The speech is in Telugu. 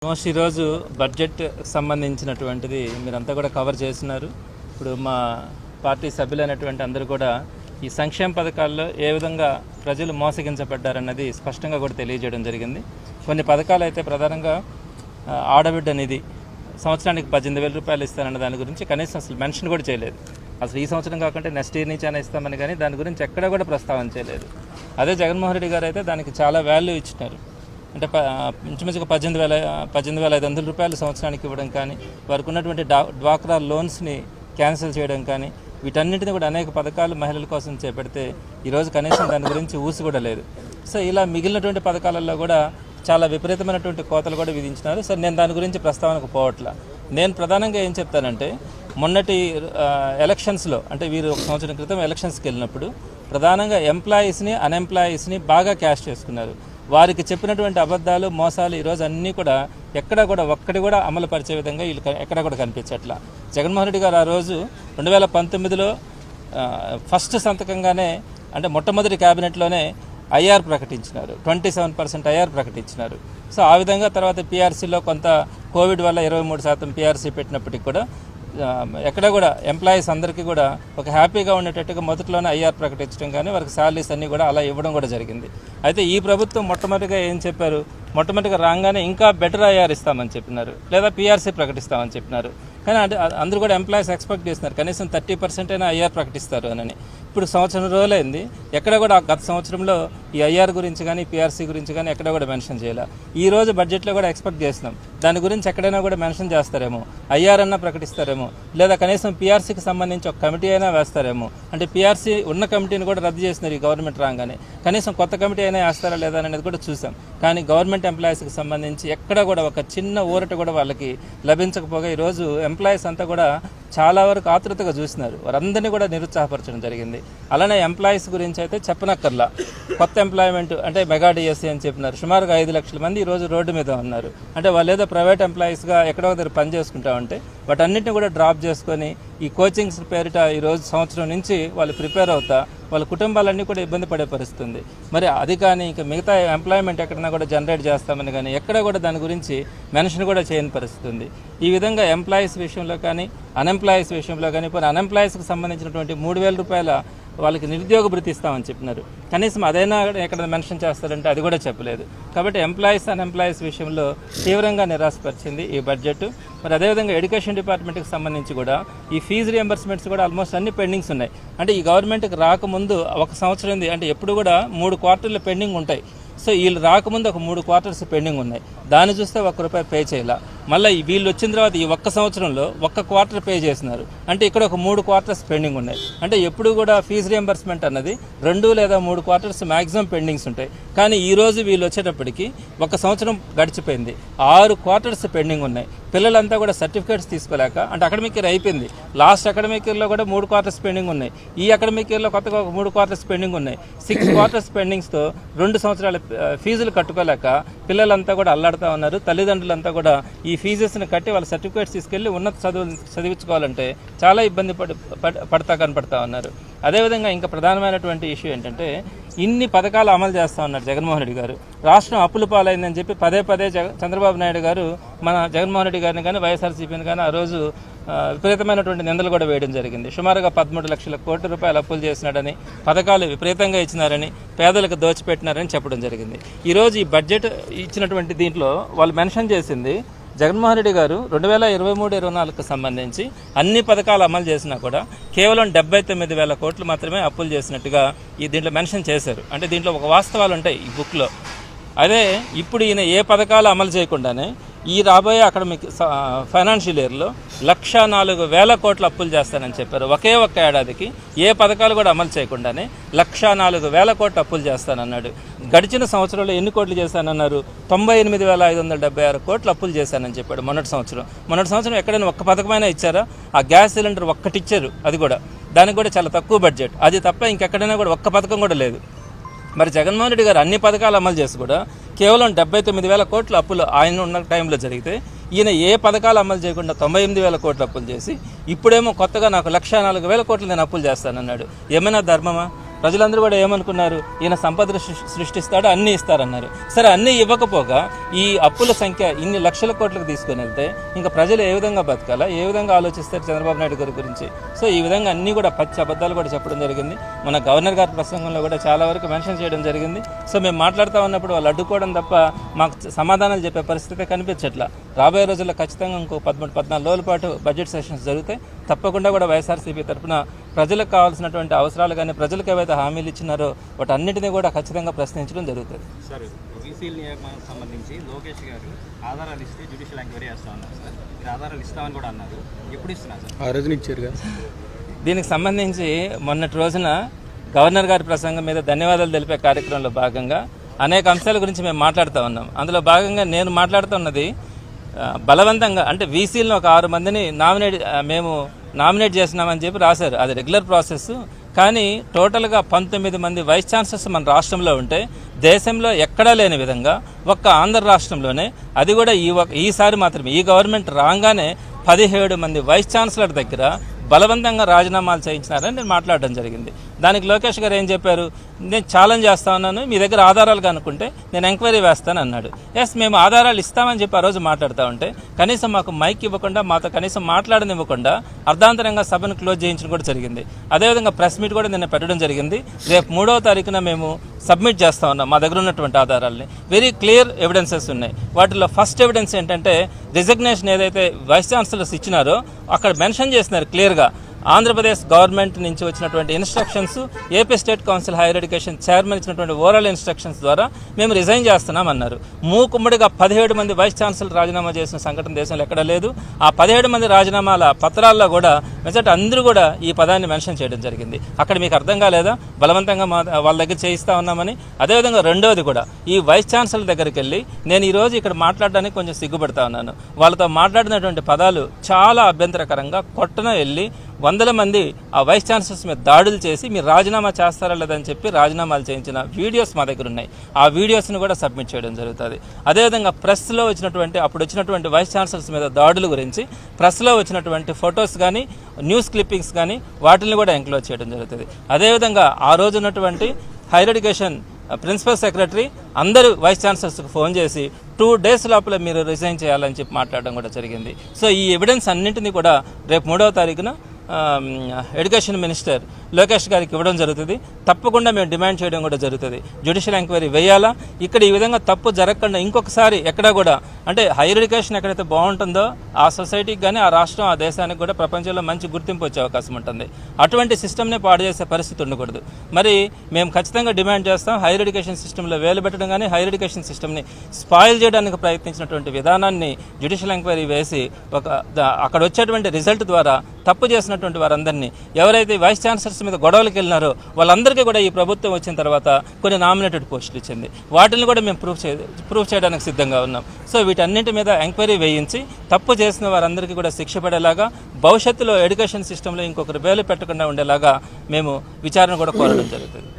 ఆల్మోస్ట్ ఈరోజు బడ్జెట్ సంబంధించినటువంటిది మీరంతా కూడా కవర్ చేస్తున్నారు. ఇప్పుడు మా పార్టీ సభ్యులైనటువంటి అందరూ కూడా ఈ సంక్షేమ పథకాల్లో ఏ విధంగా ప్రజలు మోసగించబడ్డారన్నది స్పష్టంగా కూడా తెలియజేయడం జరిగింది. కొన్ని పథకాలు అయితే ప్రధానంగా ఆడబిడ్డ నిధి సంవత్సరానికి 18,000 రూపాయలు ఇస్తానన్న దాని గురించి కనీసం అసలు మెన్షన్ కూడా చేయలేదు. అసలు ఈ సంవత్సరం కాకుండా నెక్స్ట్ ఇయర్ నుంచి అయినా ఇస్తామని కానీ దాని గురించి ఎక్కడ కూడా ప్రస్తావన చేయలేదు. అదే జగన్మోహన్ రెడ్డి గారు అయితే దానికి చాలా వాల్యూ ఇచ్చినారు. అంటే ఇంచుమించుగా 18,500 రూపాయలు సంవత్సరానికి ఇవ్వడం కానీ, వారికి ఉన్నటువంటి డ్వాక్రా లోన్స్ని క్యాన్సిల్ చేయడం కానీ, వీటన్నింటినీ కూడా అనేక పథకాలు మహిళల కోసం చేపడితే ఈరోజు కనీసం దాని గురించి ఊసి కూడా లేదు. సో ఇలా మిగిలినటువంటి పథకాలలో కూడా చాలా విపరీతమైనటువంటి కోతలు కూడా విధించినారు. సో నేను దాని గురించి ప్రస్తావనకు పోవట్లా. నేను ప్రధానంగా ఏం చెప్తానంటే, మొన్నటి ఎలక్షన్స్లో అంటే వీరు 1 సంవత్సరం క్రితం ఎలక్షన్స్కి వెళ్ళినప్పుడు ప్రధానంగా ఎంప్లాయీస్ని అన్ఎంప్లాయీస్ని బాగా క్యాష్ చేసుకున్నారు. వారికి చెప్పినటువంటి అబద్ధాలు మోసాలు ఈరోజు అన్నీ కూడా ఎక్కడ కూడా ఒక్కటి కూడా అమలు పరిచే విధంగా వీళ్ళు ఎక్కడ కూడా కనిపించట్లా. జగన్మోహన్ రెడ్డి గారు ఆ రోజు 2019లో ఫస్ట్ సంతకంగానే అంటే మొట్టమొదటి క్యాబినెట్లోనే ఐఆర్ ప్రకటించినారు. 27% ఐఆర్ ప్రకటించినారు. సో ఆ విధంగా తర్వాత పీఆర్సీలో కొంత కోవిడ్ వల్ల 23% పీఆర్సీ పెట్టినప్పటికీ కూడా ఎక్కడ కూడా ఎంప్లాయీస్ అందరికీ కూడా ఒక హ్యాపీగా ఉండేటట్టుగా మొదట్లోనే ఐఆర్ ప్రకటించడం కానీ వారికి శాలరీస్ అన్నీ కూడా అలా ఇవ్వడం కూడా జరిగింది. అయితే ఈ ప్రభుత్వం మొట్టమొదటిగా ఏం చెప్పారు, మొట్టమొదటిగా రాగానే ఇంకా బెటర్ ఐఆర్ ఇస్తామని చెప్పినారు, లేదా పీఆర్సీ ప్రకటిస్తామని చెప్పినారు. కానీ అందరూ కూడా ఎంప్లాయీస్ ఎక్స్పెక్ట్ చేస్తున్నారు కనీసం 30% అయినా ఐఆర్ ప్రకటిస్తారు అని. ఇప్పుడు సంవత్సరం రోజులైంది, ఎక్కడ కూడా గత సంవత్సరంలో ఈ ఐఆర్ గురించి కానీ పీఆర్సీ గురించి కానీ ఎక్కడ కూడా మెన్షన్ చేయాలి. ఈ రోజు బడ్జెట్లో కూడా ఎక్స్పెక్ట్ చేస్తున్నాం దాని గురించి ఎక్కడైనా కూడా మెన్షన్ చేస్తారేమో, ఐఆర్ అన్నా ప్రకటిస్తారేమో, లేదా కనీసం పీఆర్సీకి సంబంధించి ఒక కమిటీ అయినా వేస్తారేమో. అంటే పీఆర్సీ ఉన్న కమిటీని కూడా రద్దు చేస్తున్నారు ఈ గవర్నమెంట్ రాగానే. కనీసం కొత్త కమిటీ అయినా వేస్తారా లేదా అనేది కూడా చూసాం. కానీ గవర్నమెంట్ ఎంప్లాయీస్కి సంబంధించి ఎక్కడ కూడా ఒక చిన్న ఊరట కూడా వాళ్ళకి లభించకపోగా ఈరోజు ఎంప్లాయీస్ అంతా కూడా చాలా వరకు ఆతృతగా చూసినారు. వారందరినీ కూడా నిరుత్సాహపరచడం జరిగింది. అలానే ఎంప్లాయీస్ గురించి అయితే చెప్పనక్కర్లా. కొత్త ఎంప్లాయ్మెంట్ అంటే మెగా డిఎస్సీ అని చెప్పినారు. సుమారుగా 5 లక్షల మంది ఈరోజు రోడ్డు మీద ఉన్నారు. అంటే వాళ్ళు ఏదో ప్రైవేట్ ఎంప్లాయీస్గా ఎక్కడో దగ్గర పని చేసుకుంటా ఉంటే వాటన్నింటినీ కూడా డ్రాప్ చేసుకొని ఈ కోచింగ్స్ పేరిట ఈరోజు సంవత్సరం నుంచి వాళ్ళు ప్రిపేర్ అవుతా వాళ్ళ కుటుంబాలన్నీ కూడా ఇబ్బంది పడే పరిస్థితి ఉంది. మరి అది కానీ ఇంకా మిగతా ఎంప్లాయ్మెంట్ ఎక్కడైనా కూడా జనరేట్ చేస్తామని కానీ ఎక్కడ కూడా దాని గురించి మెన్షన్ కూడా చేయని పరిస్థితి ఉంది. ఈ విధంగా ఎంప్లాయీస్ విషయంలో కానీ అన్ఎంప్లాయీస్ విషయంలో కానీ ఇప్పుడు అన్ఎంప్లాయీస్కి సంబంధించినటువంటి 3,000 రూపాయల వాళ్ళకి నిరుద్యోగ భృతి ఇస్తామని చెప్పినారు. కనీసం అదైనా ఎక్కడ మెన్షన్ చేస్తారంటే అది కూడా చెప్పలేదు. కాబట్టి ఎంప్లాయీస్ అన్ఎంప్లాయీస్ విషయంలో తీవ్రంగా నిరాశపరిచింది ఈ బడ్జెట్. మరి అదేవిధంగా ఎడ్యుకేషన్ డిపార్ట్మెంట్కి సంబంధించి కూడా ఈ ఫీజు రియంబర్స్మెంట్స్ కూడా ఆల్మోస్ట్ అన్ని పెండింగ్స్ ఉన్నాయి. అంటే ఈ గవర్నమెంట్కి రాకముందు 1 సంవత్సరం అంటే ఎప్పుడు కూడా 3 క్వార్టర్లు పెండింగ్ ఉంటాయి. సో వీళ్ళు రాకముందు ఒక 3 క్వార్టర్స్ పెండింగ్ ఉన్నాయి. దాన్ని చూస్తే ₹1 పే చేయాల. మళ్ళీ వీళ్ళు వచ్చిన తర్వాత ఈ 1 సంవత్సరంలో 1 క్వార్టర్ పే చేసినారు. అంటే ఇక్కడ ఒక 3 క్వార్టర్స్ పెండింగ్ ఉన్నాయి. అంటే ఎప్పుడు కూడా ఫీజు రియంబర్స్మెంట్ అన్నది 2 లేదా 3 క్వార్టర్స్ మ్యాక్సిమం పెండింగ్స్ ఉంటాయి. కానీ ఈరోజు వీళ్ళు వచ్చేటప్పటికి 1 సంవత్సరం గడిచిపోయింది, 6 క్వార్టర్స్ పెండింగ్ ఉన్నాయి. పిల్లలంతా కూడా సర్టిఫికేట్స్ తీసుకోలేక అంటే అకాడమిక్ ఇయర్ అయిపోయింది, లాస్ట్ అకాడమిక్ ఇయర్లో కూడా 3 క్వార్టర్స్ పెండింగ్ ఉన్నాయి. ఈ అకాడమిక్ ఇయర్లో కొత్తగా ఒక 3 క్వార్టర్స్ పెండింగ్ ఉన్నాయి. 6 క్వార్టర్స్ పెండింగ్స్తో 2 సంవత్సరాల ఫీజులు కట్టుకోలేక పిల్లలంతా కూడా అల్లాడుతూ ఉన్నారు. తల్లిదండ్రులంతా కూడా ఈ ఫీజెస్ని కట్టి వాళ్ళ సర్టిఫికేట్స్ తీసుకెళ్లి ఉన్నత చదివించుకోవాలంటే చాలా ఇబ్బంది కనపడతా ఉన్నారు. అదేవిధంగా ఇంకా ప్రధానమైనటువంటి ఇష్యూ ఏంటంటే ఇన్ని పథకాలు అమలు చేస్తూ ఉన్నారు జగన్మోహన్ రెడ్డి గారు. రాష్ట్రం అప్పుల పాలైందని చెప్పి పదే చంద్రబాబు నాయుడు గారు మన జగన్మోహన్ రెడ్డి గారిని కానీ వైఎస్ఆర్సీపీని కానీ ఆ రోజు విపరీతమైనటువంటి నిందలు కూడా వేయడం జరిగింది. సుమారుగా 13 లక్షల కోట్ల రూపాయలు అప్పులు చేసినాడని, పథకాలు విపరీతంగా ఇచ్చినారని, పేదలకు దోచిపెట్టినారని చెప్పడం జరిగింది. ఈరోజు ఈ బడ్జెట్ ఇచ్చినటువంటి దీంట్లో వాళ్ళు మెన్షన్ చేసింది జగన్మోహన్ రెడ్డి గారు 2023-24కు సంబంధించి అన్ని పథకాలు అమలు చేసినా కూడా కేవలం 79,000 కోట్లు మాత్రమే అప్పులు చేసినట్టుగా ఈ దీంట్లో మెన్షన్ చేశారు. అంటే దీంట్లో ఒక వాస్తవాలు ఉంటాయి ఈ బుక్లో. అదే ఇప్పుడు ఈయన ఏ పథకాలు అమలు చేయకుండానే ఈ రాబోయే అకాడమిక్ ఫైనాన్షియల్ ఇయర్లో 104,000 కోట్ల అప్పులు చేస్తానని చెప్పారు. ఒకే ఒక్క ఏడాదికి ఏ పథకాలు కూడా అమలు చేయకుండానే 104,000 కోట్ల అప్పులు చేస్తానన్నాడు. గడిచిన సంవత్సరంలో ఎన్ని కోట్లు చేశానన్నారు? 98,576 కోట్లు అప్పులు చేశానని చెప్పాడు మొన్నటి సంవత్సరం ఎక్కడైనా ఒక్క పథకమైనా ఇచ్చారా? ఆ గ్యాస్ సిలిండర్ ఒక్కటి ఇచ్చారు, అది కూడా దానికి కూడా చాలా తక్కువ బడ్జెట్. అది తప్ప ఇంకెక్కడైనా కూడా ఒక్క పథకం కూడా లేదు. మరి జగన్మోహన్ రెడ్డి గారు అన్ని పథకాలు అమలు చేసి కూడా కేవలం 79,000 కోట్ల అప్పులు ఆయన ఉన్న టైంలో జరిగితే ఈయన ఏ పథకాలు అమలు చేయకుండా 98,000 కోట్ల అప్పులు చేసి ఇప్పుడేమో కొత్తగా నాకు 104,000 కోట్లు నేను అప్పులు చేస్తానన్నాడు. ఏమైనా ధర్మమా? ప్రజలందరూ కూడా ఏమనుకున్నారు, ఈయన సంపద సృష్టిస్తాడు, అన్నీ ఇస్తారన్నారు. సరే, అన్నీ ఇవ్వకపోగా ఈ అప్పుల సంఖ్య ఇన్ని లక్షల కోట్లకు తీసుకొని వెళ్తే ఇంకా ప్రజలు ఏ విధంగా బతకాలా, ఏ విధంగా ఆలోచిస్తారు చంద్రబాబు నాయుడు గారి గురించి? సో ఈ విధంగా అన్నీ కూడా పచ్చి అబద్ధాలు కూడా చెప్పడం జరిగింది. మన గవర్నర్ గారి ప్రసంగంలో కూడా చాలా వరకు మెన్షన్ చేయడం జరిగింది. సో మేము మాట్లాడుతూ ఉన్నప్పుడు వాళ్ళు అడ్డుకోవడం తప్ప మాకు సమాధానాలు చెప్పే పరిస్థితి కనిపించట్లా. రాబోయే రోజుల్లో ఖచ్చితంగా ఇంకో 13-14 రోజుల పాటు బడ్జెట్ సెషన్స్ జరుగుతాయి. తప్పకుండా కూడా వైఎస్ఆర్సీపీ తరఫున ప్రజలకు కావాల్సినటువంటి అవసరాలు కానీ ప్రజలకు ఏవైతే హామీలు ఇచ్చినారో వాటన్నిటినీ కూడా ఖచ్చితంగా ప్రశ్నించడం జరుగుతుంది. సార్, బీసీల నియామకానికి సంబంధించి లోకేష్ గారు ఆధారాలు ఇస్తే జ్యుడిషియల్ ఎంక్వైరీ చేస్తా ఉన్నారు సార్. మీరు ఆధారాలు ఇస్తామని కూడా అన్నారు, ఎప్పుడు ఇస్తున్నారు సార్? ఆ రోజున ఇచ్చారు కదా. దీనికి సంబంధించి మొన్నటి రోజున గవర్నర్ గారి ప్రసంగం మీద ధన్యవాదాలు తెలిపే కార్యక్రమంలో భాగంగా అనేక అంశాల గురించి మేము మాట్లాడుతూ ఉన్నాం. అందులో భాగంగా నేను మాట్లాడుతున్నది బలవంతంగా అంటే వీసీలను ఒక 6 మందిని మేము నామినేట్ చేసినామని చెప్పి రాశారు. అది రెగ్యులర్ ప్రాసెస్. కానీ టోటల్గా 19 మంది వైస్ ఛాన్సలర్స్ మన రాష్ట్రంలో ఉంటే దేశంలో ఎక్కడా లేని విధంగా ఒక్క ఆంధ్ర రాష్ట్రంలోనే, అది కూడా ఈసారి మాత్రమే ఈ గవర్నమెంట్ రాగానే 17 మంది వైస్ ఛాన్సలర్ దగ్గర బలవంతంగా రాజీనామాలు చేయించినారని నేను మాట్లాడడం జరిగింది. దానికి లోకేష్ గారు ఏం చెప్పారు, నేను ఛాలెంజ్ చేస్తా ఉన్నాను, మీ దగ్గర ఆధారాలు కనుక్కుంటే నేను ఎంక్వైరీ వేస్తాను అన్నాడు. ఎస్, మేము ఆధారాలు ఇస్తామని చెప్పి ఆ రోజు మాట్లాడుతూ ఉంటే కనీసం మాకు మైక్ ఇవ్వకుండా, మాతో కనీసం మాట్లాడనివ్వకుండా అర్ధాంతరంగా సభను క్లోజ్ చేయించడం కూడా జరిగింది. అదేవిధంగా ప్రెస్ మీట్ కూడా నిన్న పెట్టడం జరిగింది. రేపు 3వ తారీఖున మేము సబ్మిట్ చేస్తా ఉన్నాం మా దగ్గర ఉన్నటువంటి ఆధారాలని. వెరీ క్లియర్ ఎవిడెన్సెస్ ఉన్నాయి. వాటిలో ఫస్ట్ ఎవిడెన్స్ ఏంటంటే రిజిగ్నేషన్ ఏదైతే వైస్ ఛాన్సలర్స్ ఇచ్చినారో అక్కడ మెన్షన్ చేస్తున్నారు క్లియర్గా, ఆంధ్రప్రదేశ్ గవర్నమెంట్ నుంచి వచ్చినటువంటి instructions, AP state council higher education chairman ఇచ్చినటువంటి ఓవరాల్ ఇన్స్ట్రక్షన్స్ ద్వారా మేము రిజైన్ చేస్తున్నామన్నారు. మూకుమ్మడిగా 17 మంది వైస్ ఛాన్సలర్ రాజీనామా చేసిన సంఘటన దేశంలో ఎక్కడా లేదు. ఆ 17 మంది రాజీనామాల పత్రాల్లో కూడా మెజార్టీ అందరూ కూడా ఈ పదాన్ని మెన్షన్ చేయడం జరిగింది. అక్కడ మీకు అర్థం కాలేదా బలవంతంగా వాళ్ళ దగ్గర చేయిస్తా ఉన్నామని? అదేవిధంగా రెండోది కూడా ఈ వైస్ ఛాన్సలర్ దగ్గరికి వెళ్ళి నేను ఈరోజు ఇక్కడ మాట్లాడడానికి కొంచెం సిగ్గుపడతా ఉన్నాను. వాళ్ళతో మాట్లాడినటువంటి పదాలు చాలా అభ్యంతరకరంగా, కొట్టన వెళ్ళి వందల మంది ఆ వైస్ ఛాన్సలర్స్ మీద దాడులు చేసి మీరు రాజీనామా చేస్తారా లేదని చెప్పి రాజీనామాలు చేయించిన వీడియోస్ మా దగ్గర ఉన్నాయి. ఆ వీడియోస్ని కూడా సబ్మిట్ చేయడం జరుగుతుంది. అదేవిధంగా ప్రెస్లో అప్పుడు వచ్చినటువంటి వైస్ ఛాన్సలర్స్ మీద దాడుల గురించి ప్రెస్లో వచ్చినటువంటి ఫొటోస్ కానీ న్యూస్ క్లిప్పింగ్స్ కానీ వాటిని కూడా ఎంక్లోజ్ చేయడం జరుగుతుంది. అదేవిధంగా ఆ రోజు ఉన్నటువంటి హైయర్ ఎడ్యుకేషన్ ప్రిన్సిపల్ సెక్రటరీ అందరూ వైస్ ఛాన్సలర్స్కి ఫోన్ చేసి 2 days లోపల మీరు రిజైన్ చేయాలని చెప్పి మాట్లాడడం కూడా జరిగింది. సో ఈ ఎవిడెన్స్ అన్నింటినీ కూడా రేపు 3వ తారీఖున ఎడ్యుకేషన్ మినిస్టర్ లోకేష్ గారికి ఇవ్వడం జరుగుతుంది. తప్పకుండా మేము డిమాండ్ చేయడం కూడా జరుగుతుంది. జ్యుడిషియల్ ఎంక్వైరీ వేయాలా, ఇక్కడ ఈ విధంగా తప్పు జరగకుండా ఇంకొకసారి ఎక్కడా కూడా అంటే హైయర్ ఎడ్యుకేషన్ ఎక్కడైతే బాగుంటుందో ఆ సొసైటీకి కానీ ఆ రాష్ట్రం ఆ దేశానికి కూడా ప్రపంచంలో మంచి గుర్తింపు వచ్చే అవకాశం ఉంటుంది. అటువంటి సిస్టమ్నే పాడు చేసే పరిస్థితి ఉండకూడదు. మరి మేము ఖచ్చితంగా డిమాండ్ చేస్తాం, హైయర్ ఎడ్యుకేషన్ సిస్టంలో వేలు పెట్టడం కానీ హైయర్ ఎడ్యుకేషన్ సిస్టమ్ని స్పాయిల్ చేయడానికి ప్రయత్నించినటువంటి విధానాన్ని జ్యుడిషియల్ ఎంక్వైరీ వేసి అక్కడ వచ్చేటువంటి రిజల్ట్ ద్వారా తప్పు చేసినటువంటి వారందరినీ, ఎవరైతే వైస్ ఛాన్సలర్స్ మీద గొడవలకు వెళ్ళినారో వాళ్ళందరికీ కూడా ఈ ప్రభుత్వం వచ్చిన తర్వాత కొన్ని నామినేటెడ్ పోస్టులు ఇచ్చింది. వాటిని కూడా మేము ప్రూఫ్ చేయడానికి సిద్ధంగా ఉన్నాం. సో వీటన్నింటి మీద ఎంక్వైరీ వేయించి తప్పు చేసిన వారందరికీ కూడా శిక్ష పడేలాగా, భవిష్యత్తులో ఎడ్యుకేషన్ సిస్టంలో ఇంకొకరు వేలు పెట్టకుండా ఉండేలాగా మేము విచారణ కూడా కోరడం జరుగుతుంది.